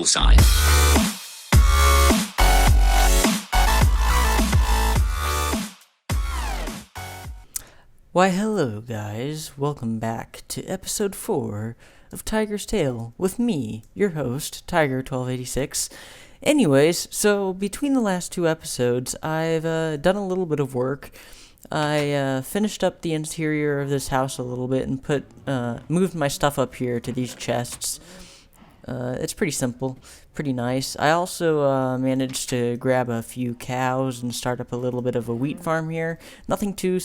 side. Why hello guys, welcome back to episode 4 of Tiger's Tale with me, your host, Tiger1286. Anyways, so between the last two episodes, I've done a little bit of work. I finished up the interior of this house a little bit and moved my stuff up here to these chests. It's pretty simple, pretty nice. I also managed to grab a few cows and start up a little bit of a wheat farm here. Nothing too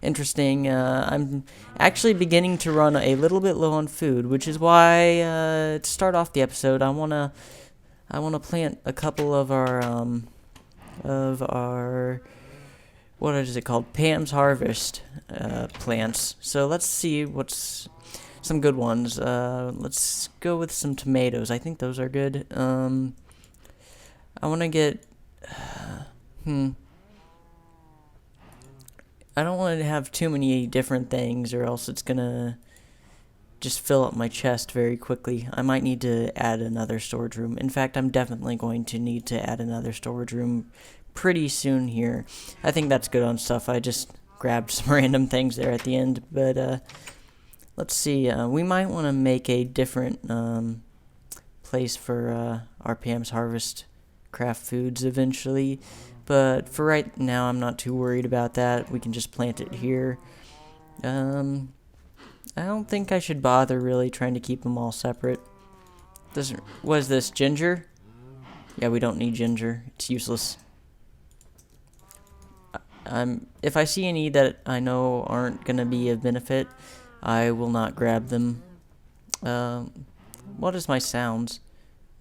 interesting. I'm actually beginning to run a little bit low on food, which is why to start off the episode, I wanna plant a couple of our what is it called? Pam's Harvest plants. So let's see what's some good ones. Let's go with some tomatoes. I think those are good. I want to get I don't want to have too many different things, or else it's gonna just fill up my chest very quickly. I might need to add another storage room. In fact, I'm definitely going to need to add another storage room pretty soon here. I think that's good on stuff. I just grabbed some random things there at the end, but let's see. We might want to make a different place for our Pam's Harvest craft foods eventually. But for right now, I'm not too worried about that. We can just plant it here. I don't think I should bother really trying to keep them all separate. What is this, ginger? Yeah, we don't need ginger. It's useless. If I see any that I know aren't going to be of benefit, I will not grab them. What is my sounds?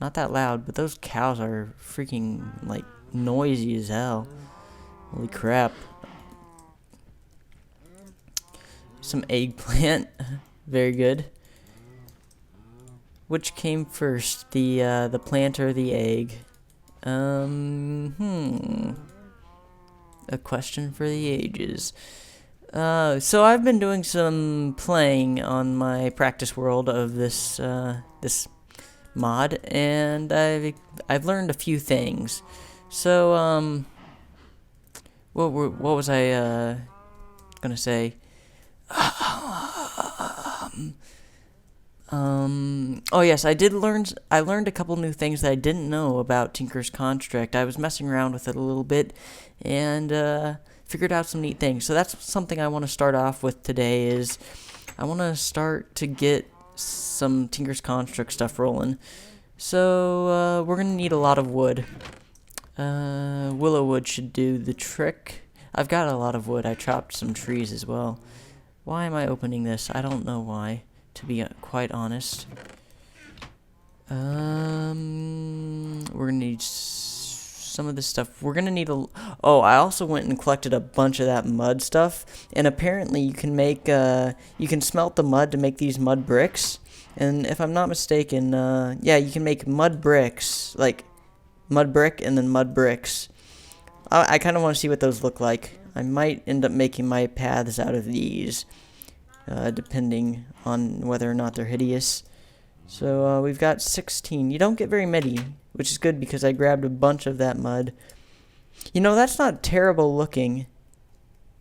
Not that loud, but those cows are freaking, like, noisy as hell. Holy crap. Some eggplant. Very good. Which came first, the plant or the egg? A question for the ages. So I've been doing some playing on my practice world of this mod, and I've learned a few things. So what was I gonna say? Oh yes, I learned a couple new things that I didn't know about Tinker's Construct. I was messing around with it a little bit, and figured out some neat things. So that's something I want to start off with today. Is I want to start to get some Tinker's Construct stuff rolling. So we're gonna need a lot of wood. Willow wood should do the trick. I've got a lot of wood. I chopped some trees as well. Why am I opening this? I don't know why, to be quite honest. We're gonna need some of this stuff. We're gonna need Oh, I also went and collected a bunch of that mud stuff, and apparently you can make you can smelt the mud to make these mud bricks. And if I'm not mistaken, yeah, you can make mud bricks, like mud brick and then mud bricks. I kind of want to see what those look like. I might end up making my paths out of these, depending on whether or not they're hideous. So we've got 16. You don't get very many, which is good because I grabbed a bunch of that mud. You know, that's not terrible looking.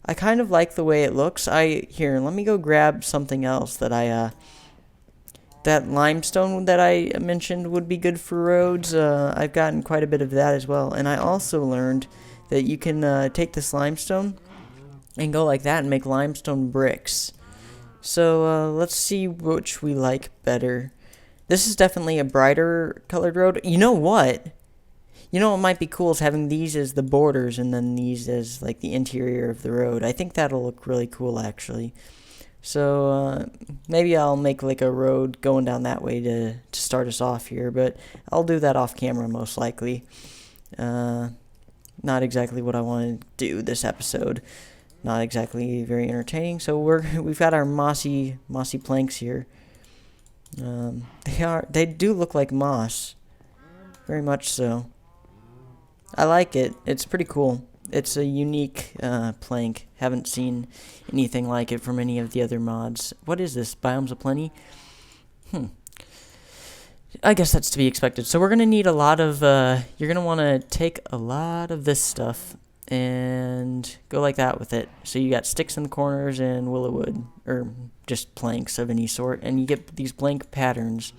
I kind of like the way it looks. Here, let me go grab something else that that limestone that I mentioned would be good for roads. I've gotten quite a bit of that as well. And I also learned that you can take this limestone and go like that and make limestone bricks. So let's see which we like better. This is definitely a brighter colored road. You know what? You know what might be cool is having these as the borders and then these as like the interior of the road. I think that'll look really cool actually. So maybe I'll make like a road going down that way to start us off here, but I'll do that off camera most likely. Not exactly what I want to do this episode. Not exactly very entertaining. So we've got our mossy planks here. They do look like moss, very much so. I like it. It's pretty cool. It's a unique plank. Haven't seen anything like it from any of the other mods. What is this? Biomes of Plenty? I guess that's to be expected. So we're going to need a lot of, you're going to want to take a lot of this stuff and go like that with it. So you got sticks in the corners and willow wood, or just planks of any sort, and you get these blank patterns.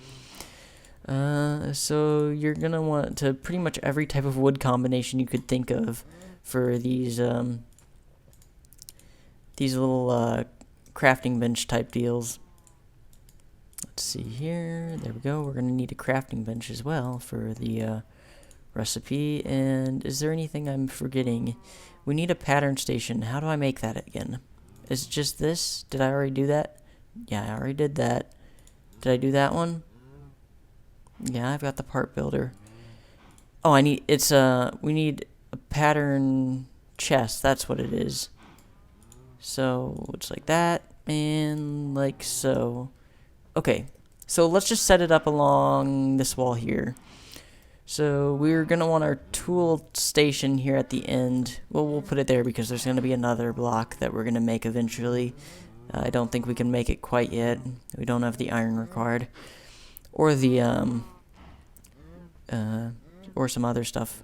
So you're going to want to pretty much every type of wood combination you could think of for these little crafting bench type deals. Let's see here. There we go. We're going to need a crafting bench as well for the recipe. And is there anything I'm forgetting? We need a pattern station. How do I make that again? Is it just this? Did I already do that? Yeah, I already did that. Did I do that one? Yeah, I've got the part builder. Oh, we need a pattern chest. That's what it is. So it's like that and like so. Okay, so let's just set it up along this wall here. So we're going to want our tool station here at the end. Well, we'll put it there because there's going to be another block that we're going to make eventually. I don't think we can make it quite yet. We don't have the iron required. Or the, or some other stuff.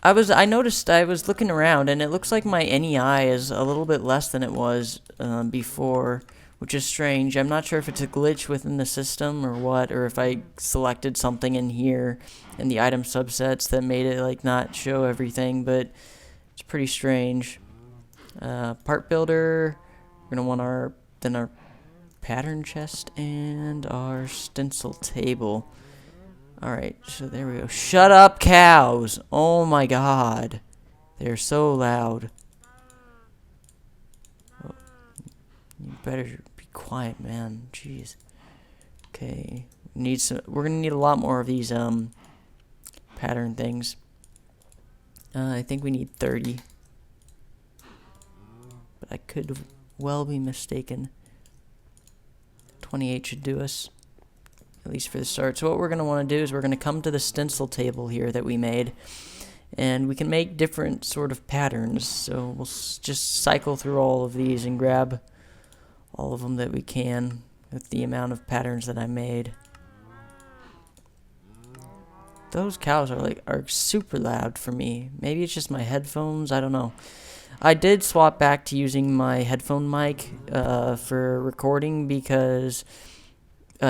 I noticed I was looking around and it looks like my NEI is a little bit less than it was before, which is strange. I'm not sure if it's a glitch within the system or what, or if I selected something in here in the item subsets that made it like not show everything, but it's pretty strange. Part builder, we're gonna want our pattern chest and our stencil table. Alright, so there we go. Shut up, cows! Oh my god. They're so loud. Oh, you better be quiet, man. Jeez. Okay. We're gonna need a lot more of these pattern things. I think we need 30. But I could well be mistaken. 28 should do us. At least for the start. So what we're going to want to do is we're going to come to the stencil table here that we made, and we can make different sort of patterns. So we'll just cycle through all of these and grab all of them that we can with the amount of patterns that I made. Those cows are super loud for me. Maybe it's just my headphones, I don't know. I did swap back to using my headphone mic for recording because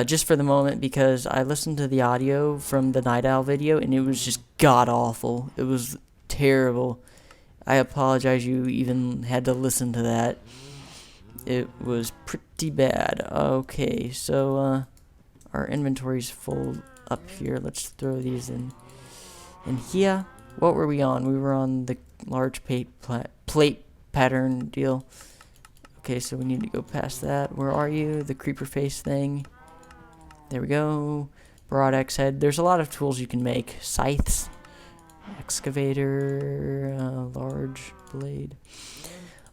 just for the moment, because I listened to the audio from the Night Owl video and it was just god-awful. It was terrible. I apologize you even had to listen to that. It was pretty bad. Okay, so our inventory's full up here. Let's throw these in here. What were we on? We were on the large plate pattern deal. Okay, so we need to go past that. Where are you? The creeper face thing. There we go. Broad axe head. There's a lot of tools you can make. Scythes, excavator, large blade.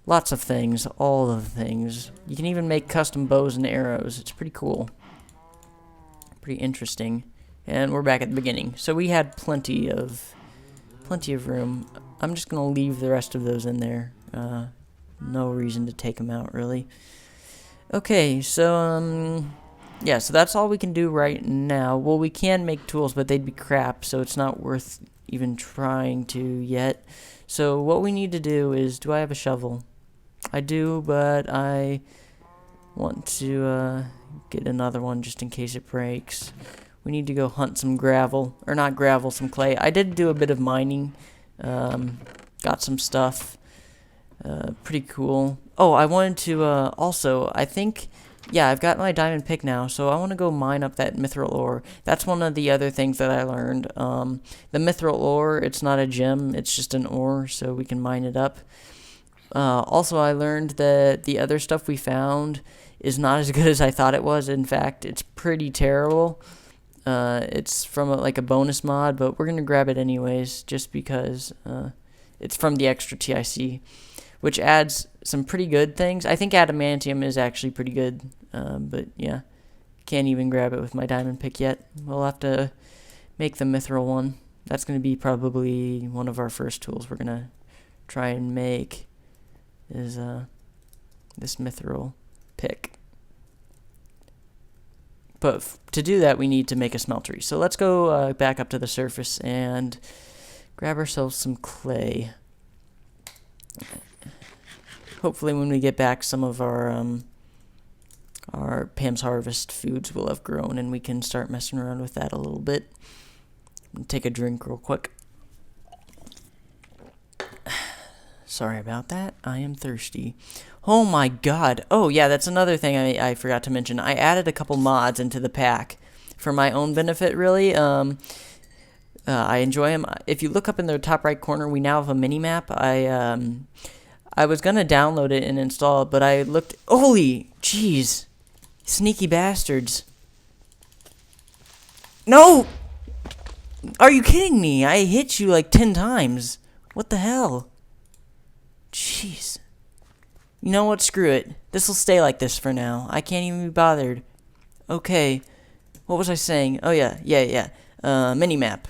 Lots of things. All of the things. You can even make custom bows and arrows. It's pretty cool. Pretty interesting. And we're back at the beginning. So we had plenty of room. I'm just gonna leave the rest of those in there. No reason to take them out really. Okay, so yeah, so that's all we can do right now. Well, we can make tools, but they'd be crap, so it's not worth even trying to yet. So what we need to do is, do I have a shovel? I do, but I want to get another one just in case it breaks. We need to go hunt some gravel, or not gravel, some clay. I did do a bit of mining, got some stuff, pretty cool. Oh, I wanted to also, I think, yeah, I've got my diamond pick now, so I want to go mine up that mithril ore. That's one of the other things that I learned. The mithril ore, it's not a gem, it's just an ore, so we can mine it up. Also, I learned that the other stuff we found is not as good as I thought it was. In fact, it's pretty terrible. It's from like a bonus mod, but we're going to grab it anyways, just because it's from the extra TIC, which adds some pretty good things. I think adamantium is actually pretty good, but yeah, can't even grab it with my diamond pick yet. We'll have to make the mithril one. That's going to be probably one of our first tools we're going to try and make, is this mithril pick. But to do that, we need to make a smeltery. So let's go back up to the surface and grab ourselves some clay. Hopefully when we get back, some of our Pam's Harvest foods will have grown, and we can start messing around with that a little bit. Take a drink real quick. Sorry about that. I am thirsty. Oh my god. Oh yeah, that's another thing I forgot to mention. I added a couple mods into the pack for my own benefit, really. I enjoy them. If you look up in the top right corner, we now have a mini-map. I was going to download it and install it, but I looked... Holy jeez. Sneaky bastards. No! Are you kidding me? I hit you like 10 times. What the hell? Jeez. You know what? Screw it. This will stay like this for now. I can't even be bothered. Okay. What was I saying? Oh, yeah. Mini-map.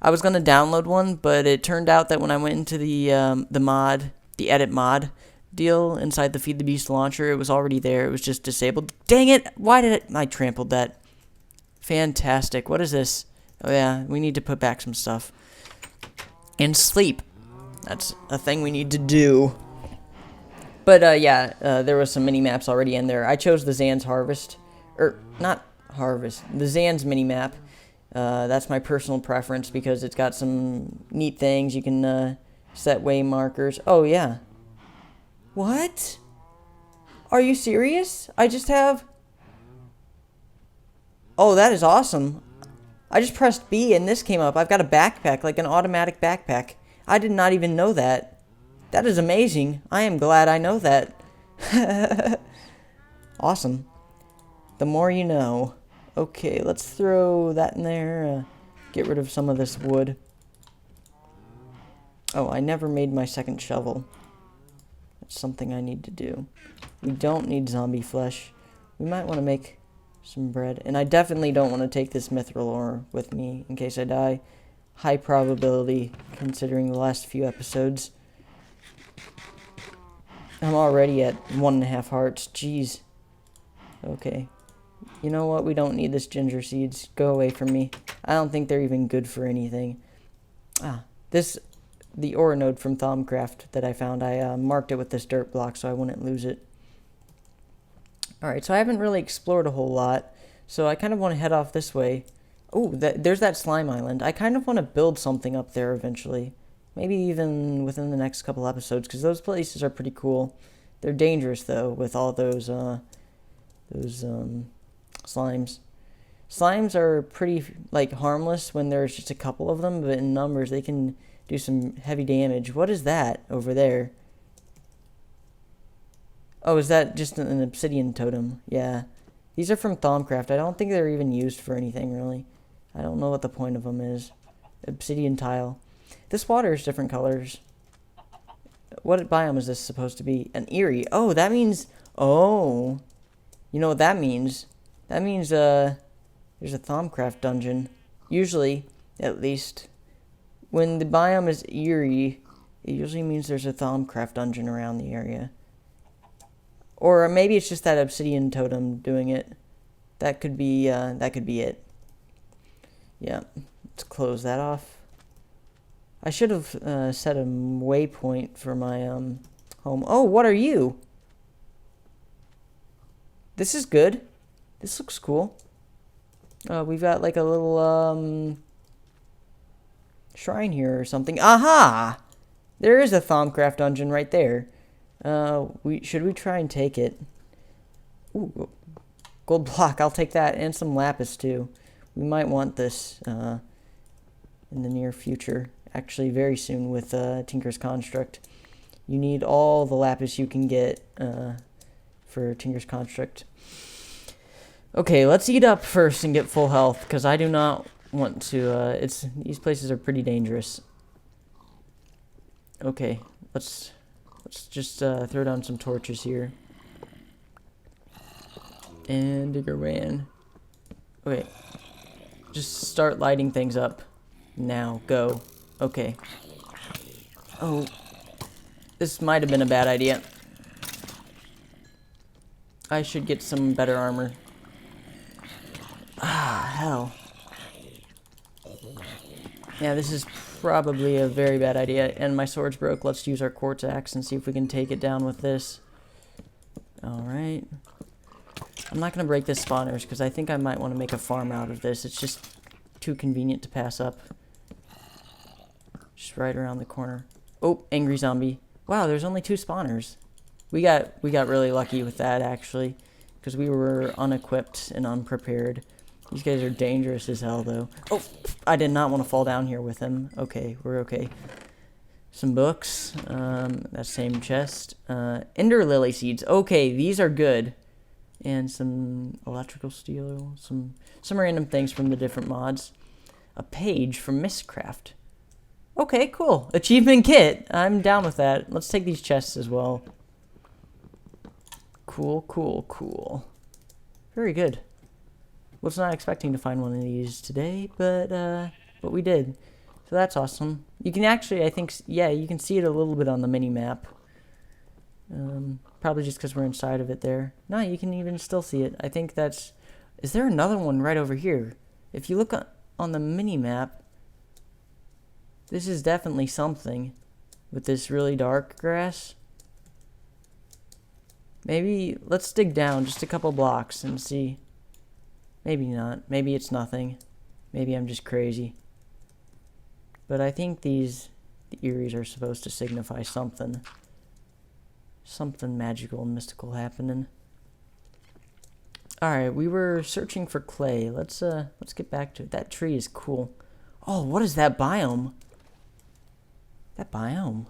I was going to download one, but it turned out that when I went into the edit mod deal inside the Feed the Beast launcher, it was already there. It was just disabled. Dang it! Why did I trampled that? Fantastic. What is this? Oh, yeah. We need to put back some stuff. And sleep. That's a thing we need to do. But, there was some mini-maps already in there. I chose the Zan's Harvest. Not Harvest. The Zan's mini-map. That's my personal preference because it's got some neat things. You can set way markers. Oh, yeah. What? Are you serious? I just have... Oh, that is awesome. I just pressed B and this came up. I've got a backpack, like an automatic backpack. I did not even know that. That is amazing. I am glad I know that. Awesome. The more you know. Okay, let's throw that in there. Get rid of some of this wood. Oh, I never made my second shovel. That's something I need to do. We don't need zombie flesh. We might want to make some bread. And I definitely don't want to take this mithril ore with me in case I die. High probability, considering the last few episodes. I'm already at 1.5 hearts. Jeez. Okay. You know what? We don't need this ginger seeds. Go away from me. I don't think they're even good for anything. The ore node from Thaumcraft that I found, I marked it with this dirt block so I wouldn't lose it. Alright, so I haven't really explored a whole lot, so I kind of want to head off this way. Oh, there's that slime island. I kind of want to build something up there eventually. Maybe even within the next couple episodes, because those places are pretty cool. They're dangerous, though, with all those slimes. Slimes are pretty, harmless when there's just a couple of them, but in numbers they can do some heavy damage. What is that over there? Oh, is that just an obsidian totem? Yeah. These are from Thaumcraft. I don't think they're even used for anything, really. I don't know what the point of them is. Obsidian tile. This water is different colors. What biome is this supposed to be? An eerie. Oh, that means... Oh. You know what that means? That means, there's a Thaumcraft dungeon. Usually, at least. When the biome is eerie, it usually means there's a Thaumcraft dungeon around the area. Or maybe it's just that obsidian totem doing it. That could be it. Yeah, let's close that off. I should have set a waypoint for my home. Oh, what are you? This is good. This looks cool. We've got like a little shrine here or something. Aha! There is a Thaumcraft dungeon right there. Should we try and take it? Ooh, gold block. I'll take that and some lapis too. We might want this in the near future. Actually, very soon with Tinker's Construct. You need all the lapis you can get for Tinker's Construct. Okay, let's eat up first and get full health, because I do not want to... these places are pretty dangerous. Okay, let's just throw down some torches here. And Digger ran. Okay. Just start lighting things up. Now, go. Okay. Oh. This might have been a bad idea. I should get some better armor. hell? Yeah, this is probably a very bad idea. And my sword's broke. Let's use our quartz axe and see if we can take it down with this. Alright. I'm not going to break this spawners because I think I might want to make a farm out of this. It's just too convenient to pass up. Just right around the corner. Oh, angry zombie. Wow, there's only 2 spawners. We got really lucky with that, actually, because we were unequipped and unprepared. These guys are dangerous as hell, though. Oh, I did not want to fall down here with him. Okay, we're okay. Some books. That same chest. Ender lily seeds. Okay, these are good. And some electrical steel. Some random things from the different mods. A page from Mistcraft. Okay, cool. Achievement kit. I'm down with that. Let's take these chests as well. Cool, cool, cool. Very good. Was not expecting to find one of these today, but we did. So that's awesome. You can actually, I think, yeah, you can see it a little bit on the mini-map. Probably just because we're inside of it there. No, you can even still see it. I think that's... Is there another one right over here? If you look on the mini-map, this is definitely something with this really dark grass. Maybe, let's dig down just a couple blocks and see. Maybe not. Maybe it's nothing. Maybe I'm just crazy. But I think the Eries are supposed to signify something. Something magical and mystical happening. Alright, we were searching for clay. Let's get back to it. That tree is cool. Oh, what is that biome? That biome.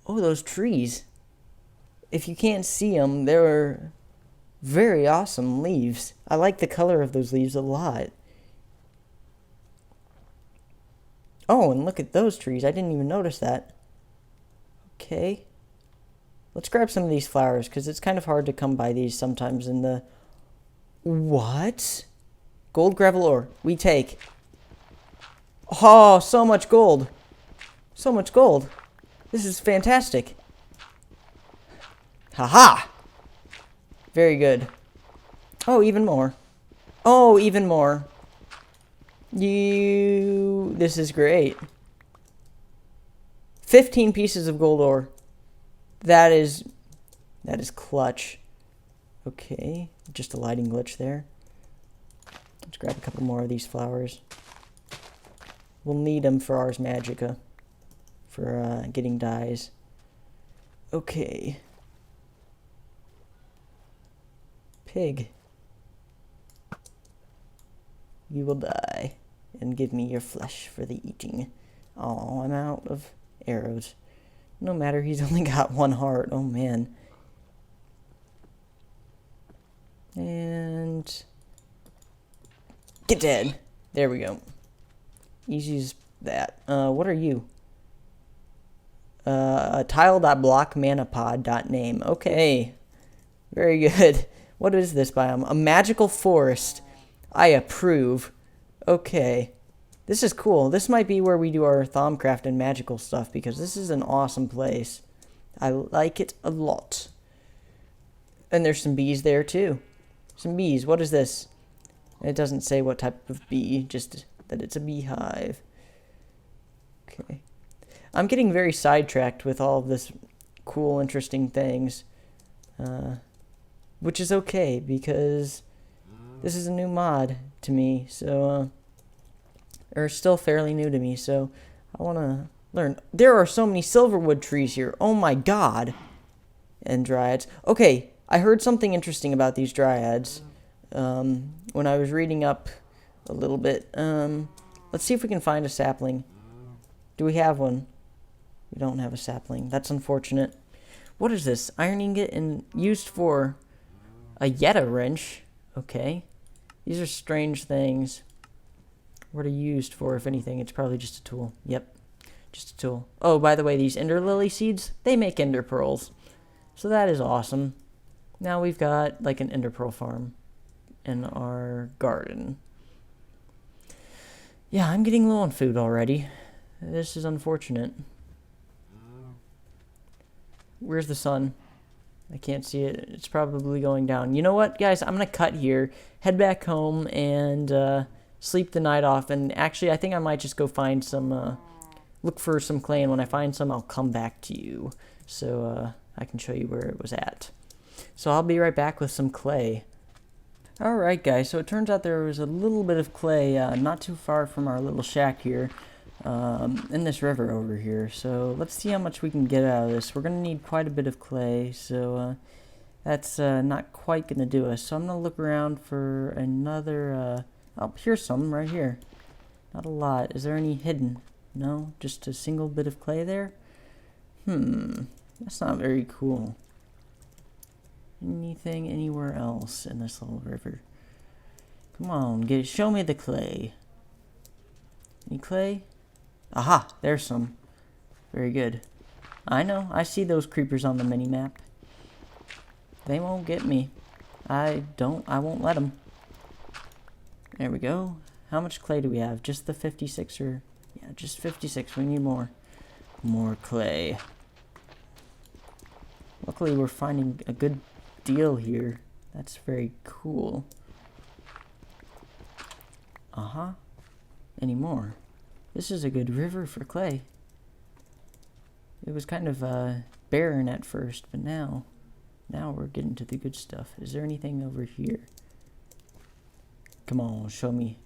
Oh, those trees. If you can't see them, they're very awesome leaves. I like the color of those leaves a lot. Oh, and look at those trees. I didn't even notice that. Okay. Let's grab some of these flowers, because it's kind of hard to come by these sometimes in the... What? Gold gravel ore. We take. Oh, so much gold. So much gold. This is fantastic. Haha! Very good. Oh, even more. Oh, even more. This is great. 15 pieces of gold ore. That is clutch. Okay, just a lighting glitch there. Let's grab a couple more of these flowers. We'll need them for Ars Magica. For getting dyes. Okay. Pig. You will die. And give me your flesh for the eating. Oh, I'm out of arrows. No matter, he's only got 1 heart. Oh, man. And... Get dead. There we go. Easy as that. What are you? Tile.blockmanapod.name. Okay. Very good. What is this biome? A magical forest. I approve. Okay. This is cool. This might be where we do our Thaumcraft and magical stuff, because this is an awesome place. I like it a lot. And there's some bees there too. Some bees. What is this? It doesn't say what type of bee, just that it's a beehive. Okay. I'm getting very sidetracked with all of this cool, interesting things. Which is okay, because this is a new mod to me, so... or still fairly new to me, so I want to learn. There are so many silverwood trees here. Oh my god. And dryads. Okay, I heard something interesting about these dryads when I was reading up a little bit. Let's see if we can find a sapling. Do we have one? We don't have a sapling. That's unfortunate. What is this? Iron ingot and used for a Yeta wrench. Okay. These are strange things. What are used for, if anything? It's probably just a tool. Yep. Just a tool. Oh, by the way, these ender lily seeds, they make ender pearls. So that is awesome. Now we've got like an ender pearl farm in our garden. Yeah, I'm getting low on food already. This is unfortunate. Where's the sun? I can't see it. It's probably going down. You know what, guys? I'm going to cut here, head back home, and sleep the night off. And actually, I think I might just go find some, look for some clay. And when I find some, I'll come back to you so I can show you where it was at. So I'll be right back with some clay. Alright, guys. So it turns out there was a little bit of clay not too far from our little shack here. In this river over here. So let's see how much we can get out of this. We're going to need quite a bit of clay, so that's not quite going to do us. So I'm going to look around for another, oh, here's some right here. Not a lot. Is there any hidden? No? Just a single bit of clay there? That's not very cool. Anything anywhere else in this little river? Come on, show me the clay. Any clay? Aha, there's some. Very good. I know, I see those creepers on the mini-map. They won't get me. I won't let them. There we go. How much clay do we have? Just the 56 or... Yeah, just 56. We need more. More clay. Luckily, we're finding a good deal here. That's very cool. Any more? This is a good river for clay. It was kind of barren at first, but now we're getting to the good stuff. Is there anything over here? Come on, show me.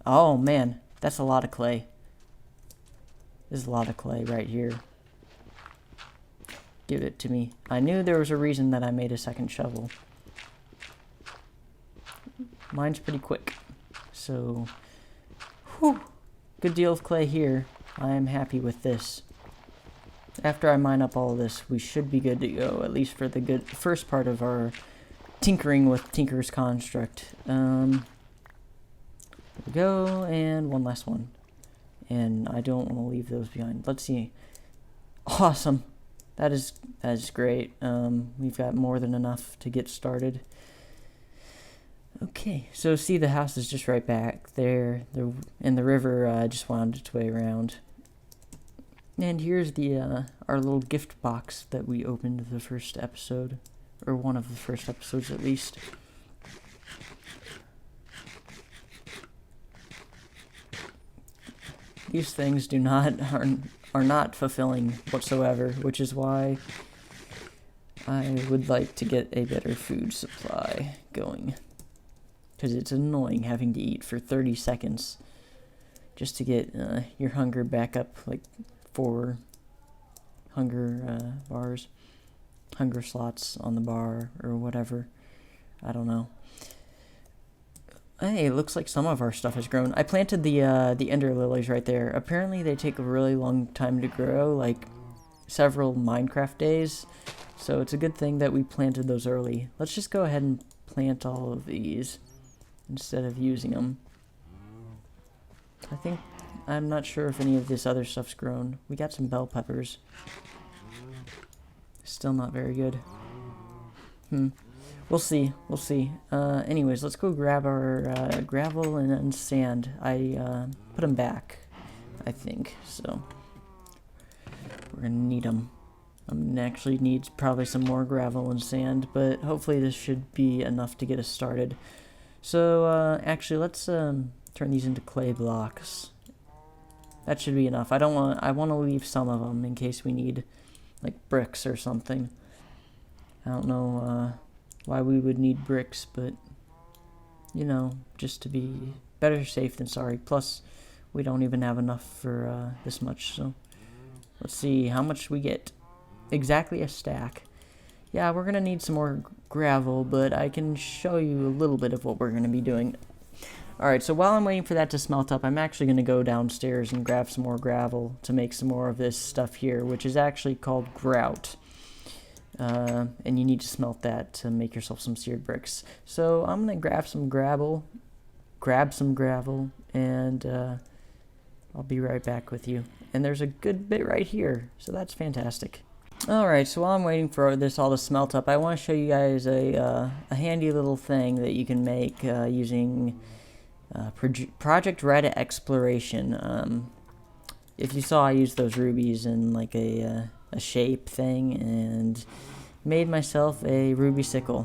Oh man, that's a lot of clay. There's a lot of clay right here. Give it to me. I knew there was a reason that I made a second shovel. Mine's pretty quick. So, whew. Good deal of clay here. I am happy with this. After I mine up all of this, we should be good to go, at least for the good first part of our tinkering with Tinker's Construct. There we go, and one last one. And I don't want to leave those behind. Let's see. Awesome. That is great. We've got more than enough to get started. Okay, so see, the house is just right back there, and the river just wound its way around. And here's the our little gift box that we opened the first episode, or one of the first episodes at least. These things are not fulfilling whatsoever, which is why I would like to get a better food supply going. Because it's annoying having to eat for 30 seconds just to get your hunger back up, like 4 hunger bars, hunger slots on the bar, or whatever. I don't know. Hey, it looks like some of our stuff has grown. I planted the ender lilies right there. Apparently they take a really long time to grow, like several Minecraft days. So it's a good thing that we planted those early. Let's just go ahead and plant all of these instead of using them. I'm not sure if any of this other stuff's grown. We got some bell peppers. Still not very good. We'll see. Anyways, let's go grab our gravel and sand. I put them back, I think. So we're gonna need them. I'm gonna actually need probably some more gravel and sand, but hopefully this should be enough to get us started. So actually, let's turn these into clay blocks. That should be enough. I want to leave some of them in case we need like bricks or something. I don't know why we would need bricks, but you know, just to be better safe than sorry. Plus, we don't even have enough for this much. So let's see how much we get. Exactly a stack. Yeah, we're gonna need some more gravel, but I can show you a little bit of what we're gonna be doing. Alright, so while I'm waiting for that to smelt up, I'm actually gonna go downstairs and grab some more gravel to make some more of this stuff here, which is actually called grout. And you need to smelt that to make yourself some seared bricks. So I'm gonna grab some gravel, and I'll be right back with you. And there's a good bit right here, so that's fantastic. Alright, so while I'm waiting for this all to smelt up, I want to show you guys a handy little thing that you can make using Project Reddit Exploration. If you saw, I used those rubies in like a shape thing, and made myself a ruby sickle.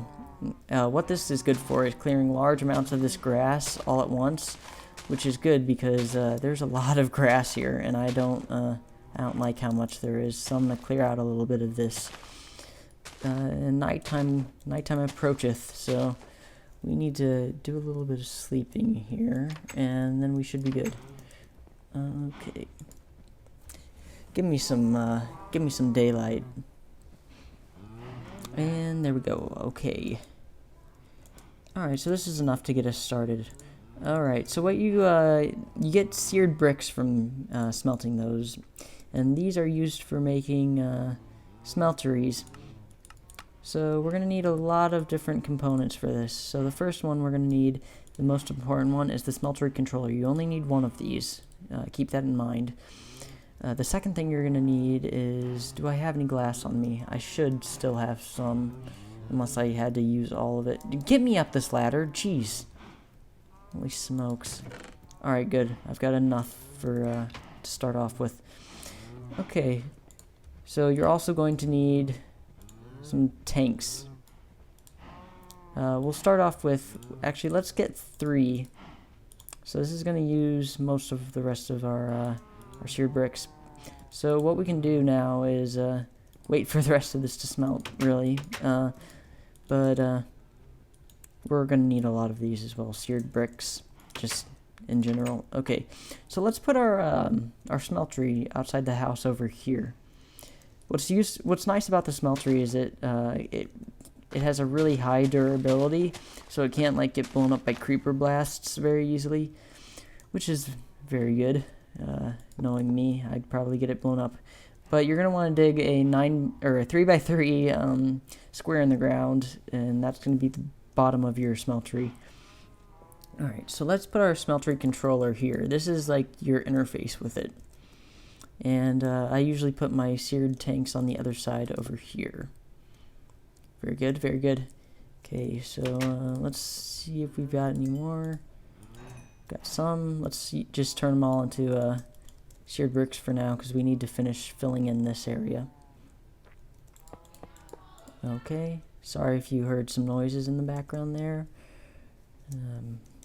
What this is good for is clearing large amounts of this grass all at once, which is good because there's a lot of grass here, and I don't like how much there is. So I'm gonna clear out a little bit of this. And nighttime approacheth, so we need to do a little bit of sleeping here, and then we should be good. Okay. Give me some daylight. And there we go. Okay. Alright, so this is enough to get us started. Alright, so what you get seared bricks from smelting those, and these are used for making smelteries. So we're going to need a lot of different components for this. So the first one we're going to need, the most important one, is the smeltery controller. You only need one of these. Keep that in mind. The second thing you're going to need is, do I have any glass on me? I should still have some, unless I had to use all of it. Get me up this ladder, jeez. Holy smokes. Alright, good. I've got enough for to start off with. Okay, so you're also going to need some tanks. We'll start off with, actually, let's get 3. So this is going to use most of the rest of our seared bricks. So what we can do now is wait for the rest of this to smelt, really. But we're going to need a lot of these as well, seared bricks, just in general. Okay, so let's put our smeltery outside the house over here. What's nice about the smeltery is it has a really high durability, so it can't like get blown up by creeper blasts very easily, which is very good. Knowing me, I'd probably get it blown up. But you're gonna want to dig a 3x3 square in the ground, and that's gonna be the bottom of your smeltery. All right, so let's put our smeltery controller here. This is like your interface with it. And I usually put my seared tanks on the other side over here. Very good, very good. Okay, so let's see if we've got any more. Got some. Let's see, just turn them all into seared bricks for now, because we need to finish filling in this area. Okay, sorry if you heard some noises in the background there.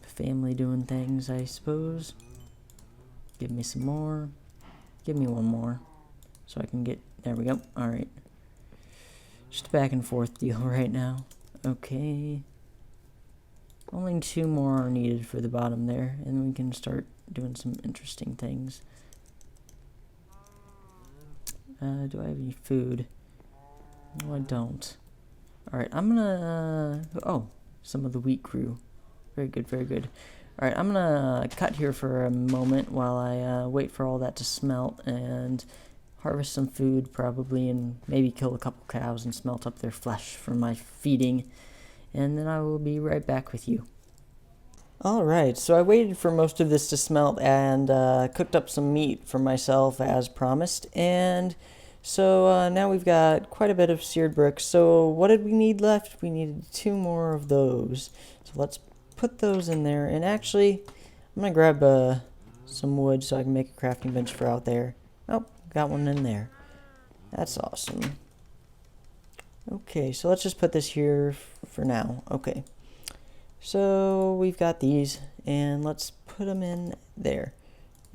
Family doing things, I suppose. Give me some more. Give me one more, so I can get, there we go, alright. Just a back and forth deal right now. Okay. Only 2 more are needed for the bottom there, and then we can start doing some interesting things. Do I have any food? No, I don't. Alright, I'm gonna, oh, some of the wheat grew. Very good, very good. Alright, I'm gonna cut here for a moment while I wait for all that to smelt and harvest some food probably, and maybe kill a couple cows and smelt up their flesh for my feeding, and then I will be right back with you. Alright, so I waited for most of this to smelt and cooked up some meat for myself as promised, and so now we've got quite a bit of seared bricks. So what did we need left? We needed 2 more of those. So let's put those in there, and actually I'm gonna grab some wood so I can make a crafting bench for out there. Oh, got one in there. That's awesome. Okay, so let's just put this here for now. Okay, so we've got these, and let's put them in there.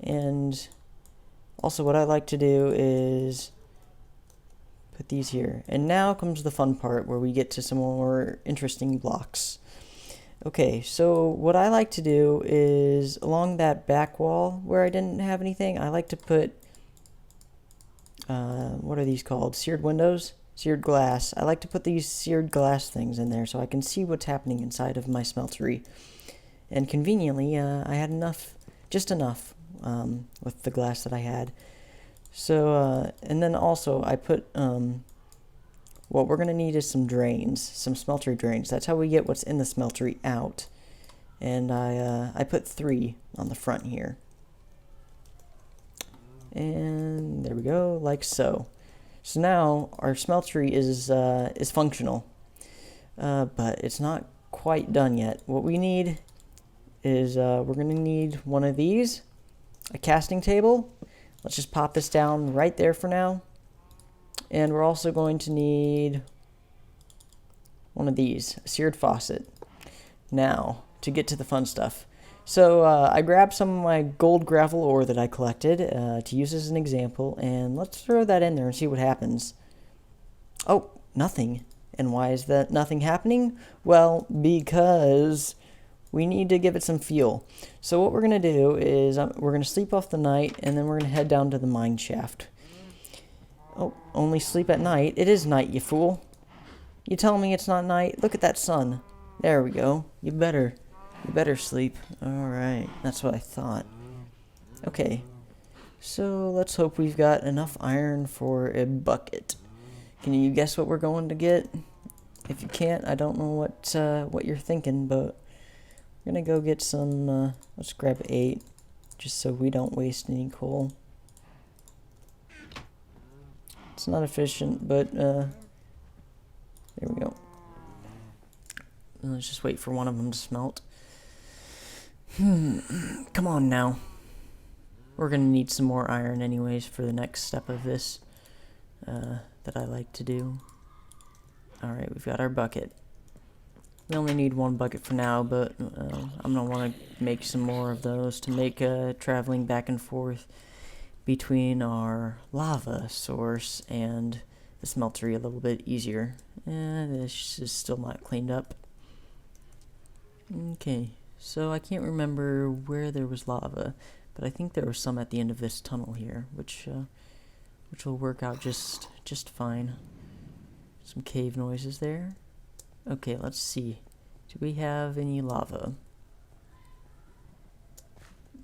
And also what I like to do is put these here, and now comes the fun part where we get to some more interesting blocks. Okay, so what I like to do is along that back wall where I didn't have anything, I like to put, what are these called? Seared windows? Seared glass. I like to put these seared glass things in there so I can see what's happening inside of my smeltery. And conveniently, I had enough, just enough, with the glass that I had. So, and then also I put, what we're going to need is some drains, some smeltery drains. That's how we get what's in the smeltery out. And I put 3 on the front here. And there we go, like so. So now our smeltery is functional, but it's not quite done yet. What we need is we're going to need one of these, a casting table. Let's just pop this down right there for now. And we're also going to need one of these, a seared faucet. Now, to get to the fun stuff. So I grabbed some of my gold gravel ore that I collected to use as an example, and let's throw that in there and see what happens. Oh, nothing. And why is that nothing happening? Well, because we need to give it some fuel. So what we're going to do is we're going to sleep off the night, and then we're going to head down to the mine shaft. Oh, only sleep at night? It is night, you fool. You telling me it's not night? Look at that sun. There we go. You better sleep. Alright, that's what I thought. Okay, so let's hope we've got enough iron for a bucket. Can you guess what we're going to get? If you can't, I don't know what you're thinking, but we're gonna go get some, let's grab 8, just so we don't waste any coal. It's not efficient, but, there we go. Let's just wait for one of them to smelt. Come on now. We're gonna need some more iron anyways for the next step of this, that I like to do. Alright, we've got our bucket. We only need one bucket for now, but I'm gonna want to make some more of those to make traveling back and forth between our lava source and the smeltery a little bit easier. This is still not cleaned up. Okay, so I can't remember where there was lava, but I think there was some at the end of this tunnel here, which will work out just fine. Some cave noises there. Okay, let's see. Do we have any lava?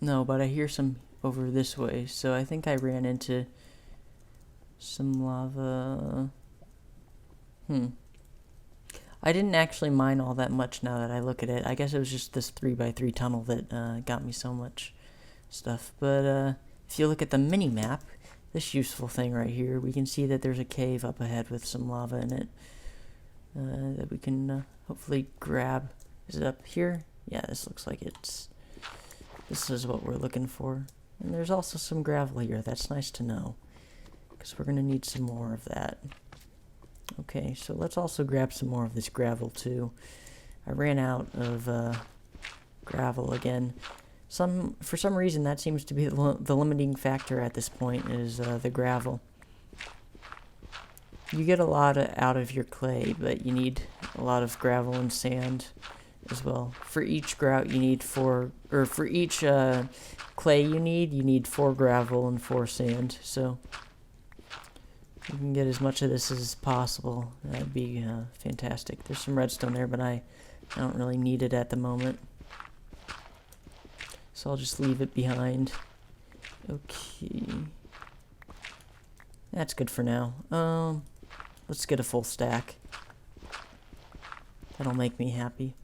No, but I hear some over this way, so I think I ran into some lava. I didn't actually mine all that much now that I look at it. I guess it was just this 3x3 tunnel that got me so much stuff. But if you look at the mini-map, this useful thing right here, we can see that there's a cave up ahead with some lava in it that we can hopefully grab. Is it up here? Yeah, this looks like this is what we're looking for. And there's also some gravel here. That's nice to know, because we're going to need some more of that. Okay, so let's also grab some more of this gravel too. I ran out of gravel again. For some reason, that seems to be the limiting factor at this point, is the gravel. You get a lot out of your clay, but you need a lot of gravel and sand as well. For each grout you need 4, or for each clay you need 4 gravel and 4 sand. So you can get as much of this as possible. That'd be fantastic. There's some redstone there, but I don't really need it at the moment, so I'll just leave it behind. Okay, that's good for now. Let's get a full stack. That'll make me happy.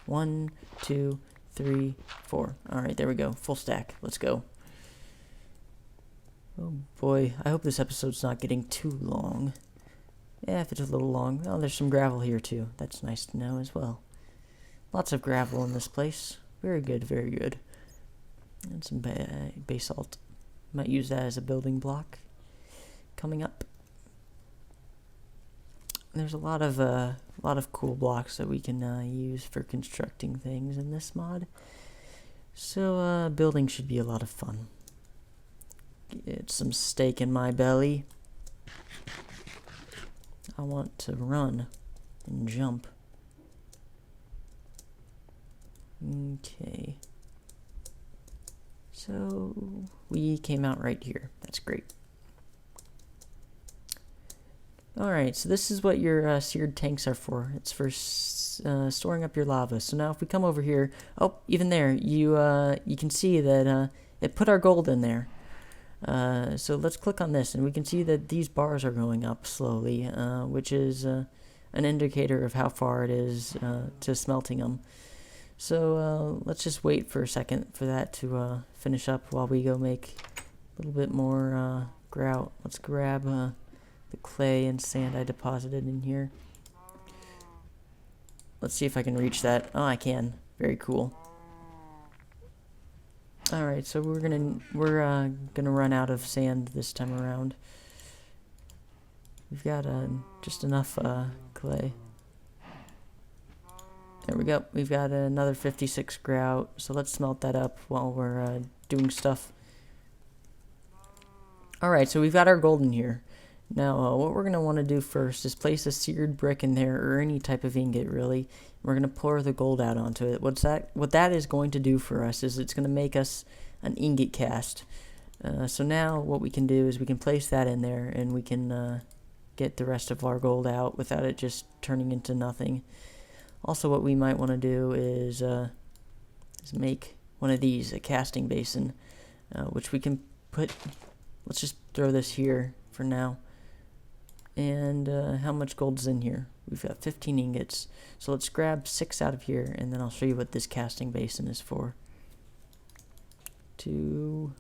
1, 2, 3, 4. Alright, there we go. Full stack. Let's go. Oh boy, I hope this episode's not getting too long. Yeah, if it's a little long. Oh, there's some gravel here too. That's nice to know as well. Lots of gravel in this place. Very good, very good. And some basalt. Might use that as a building block coming up. There's a lot of cool blocks that we can use for constructing things in this mod. So building should be a lot of fun. Get some steak in my belly. I want to run and jump. Okay. So we came out right here. That's great. Alright, so this is what your seared tanks are for. It's for storing up your lava. So now if we come over here, oh, even there, you can see that it put our gold in there. So let's click on this, and we can see that these bars are going up slowly, which is an indicator of how far it is to smelting them. So let's just wait for a second for that to finish up while we go make a little bit more grout. Let's grab the clay and sand I deposited in here. Let's see if I can reach that. Oh, I can. Very cool. Alright, so we're gonna run out of sand this time around. We've got just enough clay. There we go. We've got another 56 grout, so let's smelt that up while we're doing stuff. Alright, so we've got our gold in here. Now, what we're going to want to do first is place a seared brick in there, or any type of ingot, really. We're going to pour the gold out onto it. What that is going to do for us is it's going to make us an ingot cast. So now what we can do is we can place that in there, and we can get the rest of our gold out without it just turning into nothing. Also, what we might want to do is make one of these, a casting basin, which we can put. Let's just throw this here for now. And how much gold is in here? We've got 15 ingots. So let's grab 6 out of here, and then I'll show you what this casting basin is for. It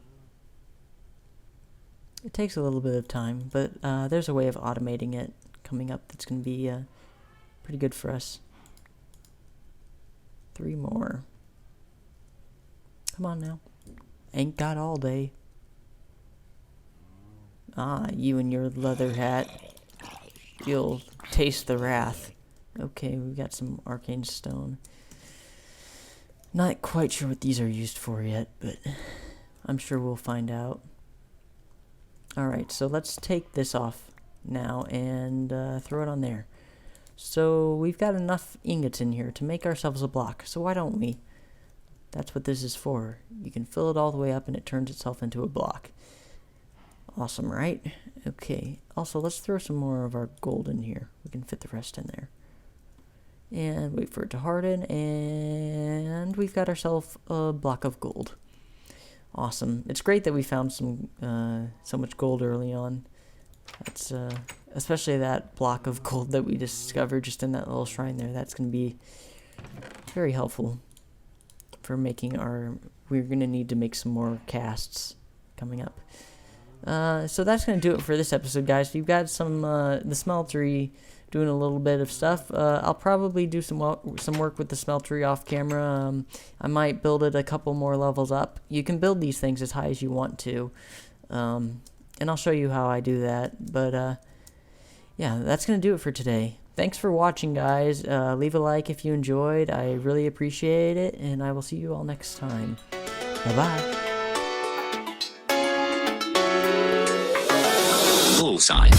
takes a little bit of time, but there's a way of automating it coming up that's going to be pretty good for us. 3 more. Come on now. Ain't got all day. Ah, you and your leather hat. You'll taste the wrath. Okay, we've got some arcane stone. Not quite sure what these are used for yet, but I'm sure we'll find out. Alright, so let's take this off now and throw it on there. So we've got enough ingots in here to make ourselves a block, so why don't we? That's what this is for. You can fill it all the way up and it turns itself into a block. Awesome, right? Okay, also let's throw some more of our gold in here. We can fit the rest in there. And wait for it to harden, and we've got ourselves a block of gold. Awesome. It's great that we found so much gold early on. That's especially that block of gold that we discovered just in that little shrine there. That's going to be very helpful for making our... We're going to need to make some more casts coming up. So that's going to do it for this episode, guys. You've got some the smeltery doing a little bit of stuff. I'll probably do some work with the smeltery off camera. I might build it a couple more levels up. You can build these things as high as you want to, and I'll show you how I do that. But yeah, that's going to do it for today. Thanks for watching, guys. Leave a like if you enjoyed. I really appreciate it, and I will see you all next time. Bye-bye. Bullseye.